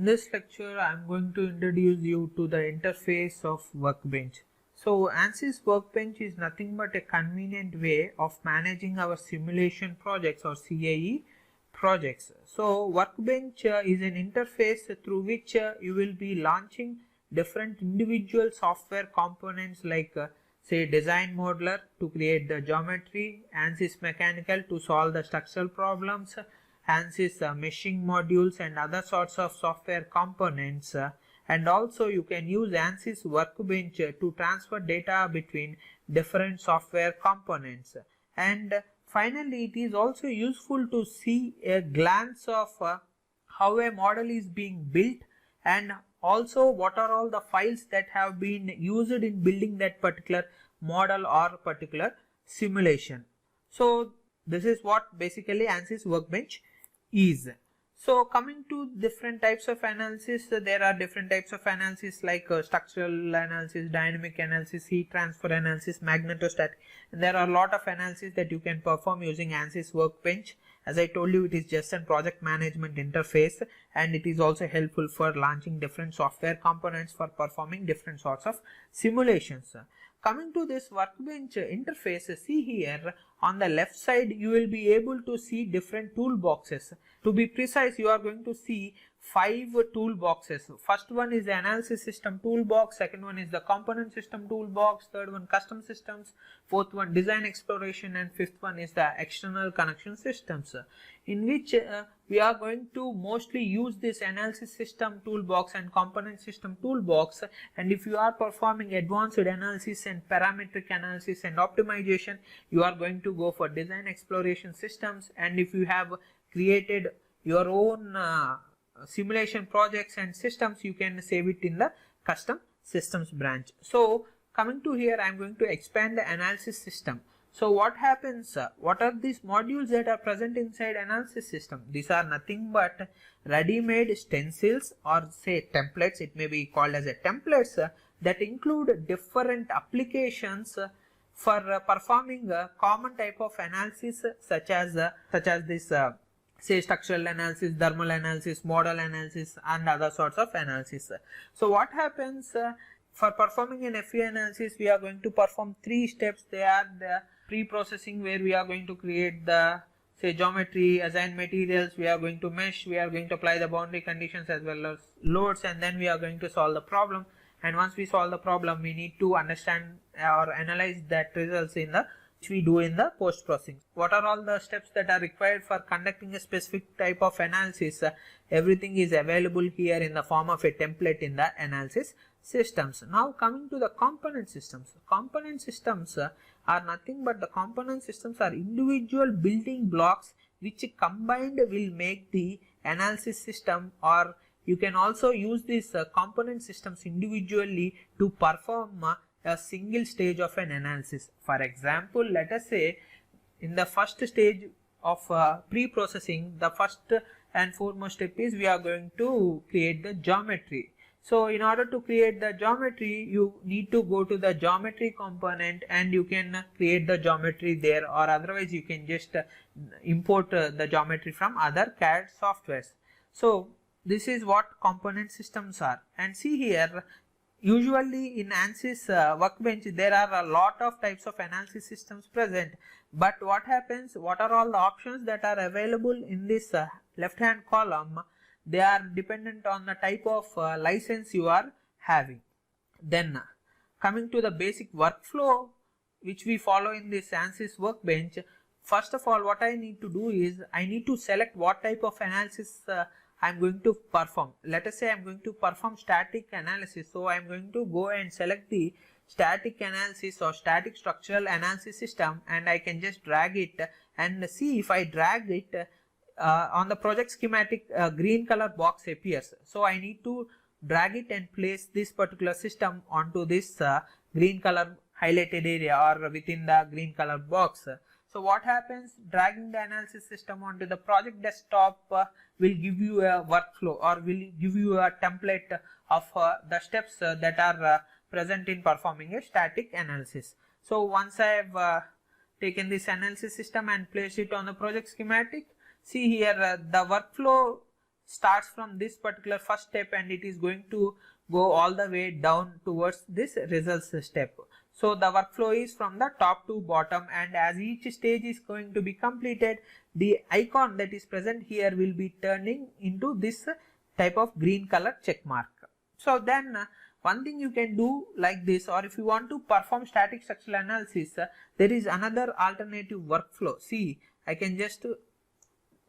In this lecture, I am going to introduce you to the interface of Workbench. So ANSYS Workbench is nothing but a convenient way of managing our simulation projects or CAE projects. So Workbench is an interface through which you will be launching different individual software components like say Design Modeler to create the geometry, ANSYS Mechanical to solve the structural problems, ANSYS meshing modules and other sorts of software components, and also you can use ANSYS Workbench to transfer data between different software components. And finally, it is also useful to see a glance of how a model is being built and also what are all the files that have been used in building that particular model or particular simulation. So this is what basically ANSYS Workbench is. So coming to different types of analysis, there are different types of analysis like structural analysis, dynamic analysis, heat transfer analysis, magnetostatic. And there are a lot of analysis that you can perform using ANSYS Workbench. As I told you, it is just a project management interface and it is also helpful for launching different software components for performing different sorts of simulations. Coming to this Workbench interface, see here on the left side you will be able to see different toolboxes. To be precise, you are going to see 5 toolboxes. First one is the analysis system toolbox, second one is the component system toolbox, third one custom systems, fourth one design exploration, and fifth one is the external connection systems, in which we are going to mostly use this analysis system toolbox and component system toolbox. And if you are performing advanced analysis and parametric analysis and optimization, you are going to go for design exploration systems. And if you have created your own simulation projects and systems, you can save it in the custom systems branch. So coming to here, I am going to expand the analysis system. So what happens, what are these modules that are present inside analysis system? These are nothing but ready-made stencils or say templates, it may be called as a templates, that include different applications for performing a common type of analysis such as this say structural analysis, thermal analysis, model analysis and other sorts of analysis. So what happens for performing an FE analysis, we are going to perform 3 steps. They are the pre-processing, where we are going to create the say geometry, assign materials, we are going to mesh, we are going to apply the boundary conditions as well as loads, and then we are going to solve the problem. And once we solve the problem, we need to understand or analyze that results in the which we do in the post processing. What are all the steps that are required for conducting a specific type of analysis? Everything is available here in the form of a template in the analysis systems. Now coming to the component systems. Component systems are nothing but the component systems are individual building blocks which combined will make the analysis system, or you can also use these component systems individually to perform a single stage of an analysis. For example, let us say in the first stage of pre-processing, the first and foremost step is we are going to create the geometry. So in order to create the geometry, you need to go to the geometry component and you can create the geometry there, or otherwise you can just import the geometry from other CAD softwares. So this is what component systems are. And see here, usually in ANSYS Workbench there are a lot of types of analysis systems present, but what happens, what are all the options that are available in this left hand column? They are dependent on the type of license you are having. Then coming to the basic workflow which we follow in this ANSYS Workbench, first of all what I need to do is I need to select what type of analysis I am going to perform. Let us say I am going to perform static analysis. So I am going to go and select the static analysis or static structural analysis system, and I can just drag it and see if I drag it on the project schematic green color box appears. So I need to drag it and place this particular system onto this green color highlighted area or within the green color box. So what happens, dragging the analysis system onto the project desktop will give you a workflow or will give you a template of the steps that are present in performing a static analysis. So once I have taken this analysis system and placed it on the project schematic, see here the workflow starts from this particular first step and it is going to go all the way down towards this results step. So the workflow is from the top to bottom, and as each stage is going to be completed, the icon that is present here will be turning into this type of green color check mark. So then one thing you can do like this, or if you want to perform static structural analysis, there is another alternative workflow. See, I can just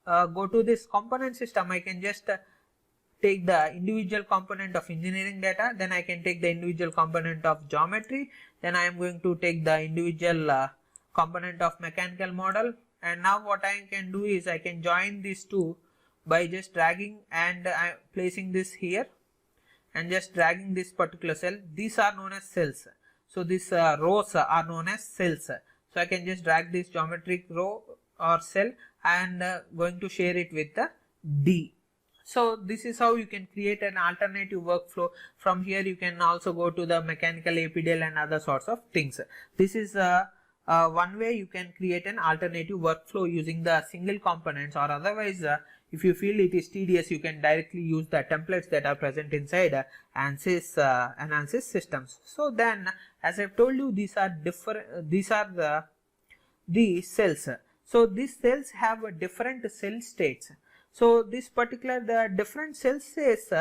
go to this component system. I can just take the individual component of engineering data, then I can take the individual component of geometry, then I am going to take the individual component of mechanical model, and now what I can do is I can join these two by just dragging and placing this here and just dragging this particular cell. These are known as cells. So these rows are known as cells. So I can just drag this geometric row or cell and going to share it with the D. So this is how you can create an alternative workflow. From here you can also go to the mechanical APDL and other sorts of things. This is one way you can create an alternative workflow using the single components, or otherwise if you feel it is tedious, you can directly use the templates that are present inside ANSYS analysis systems. So then, as I've told you, these are the cells. So these cells have different cell states. So this particular the different cell states,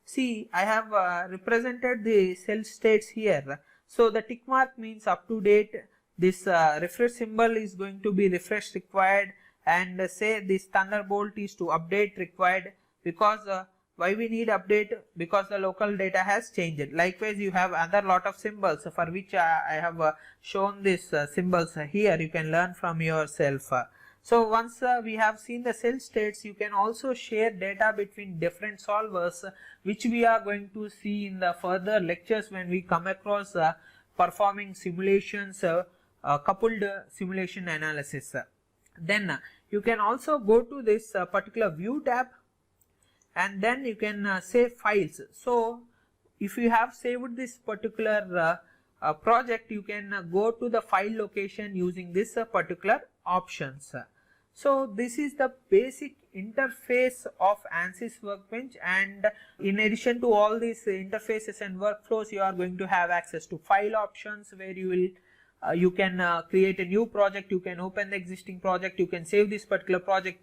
see, I have represented the cell states here. So the tick mark means up to date. This refresh symbol is going to be refresh required, and say this thunderbolt is to update required, because why we need update, because the local data has changed. Likewise, you have other lot of symbols for which I have shown these symbols here. You can learn from yourself. So once we have seen the cell states, you can also share data between different solvers, which we are going to see in the further lectures when we come across performing simulations, coupled simulation analysis. Then you can also go to this particular view tab, and then you can save files. So if you have saved this particular project, you can go to the file location using this particular options. So this is the basic interface of ANSYS Workbench, and in addition to all these interfaces and workflows, you are going to have access to file options, where you will you can create a new project, you can open the existing project, you can save this particular project,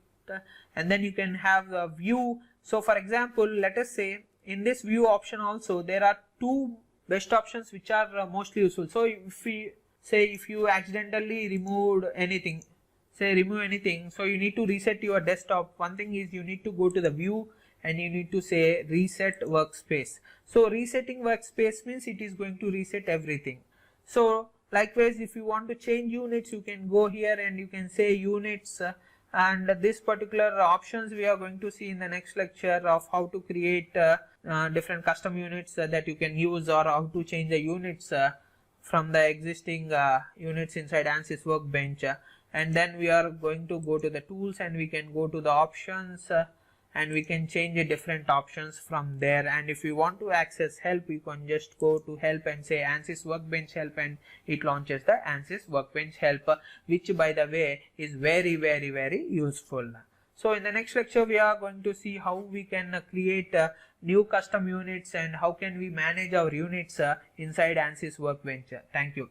and then you can have a view. So for example, let us say in this view option also there are two best options which are mostly useful. So if we say if you accidentally removed anything, remove anything, so you need to reset your desktop. One thing is you need to go to the view and you need to say reset workspace. So resetting workspace means it is going to reset everything. So likewise, if you want to change units, you can go here and you can say units, and this particular options we are going to see in the next lecture of how to create different custom units that you can use, or how to change the units from the existing units inside ANSYS Workbench. And then we are going to go to the tools and we can go to the options and we can change the different options from there. And if you want to access help, you can just go to help and say ANSYS Workbench help, and it launches the ANSYS Workbench help, which by the way is very useful. So in the next lecture we are going to see how we can create new custom units and how can we manage our units inside ANSYS Workbench. Thank you.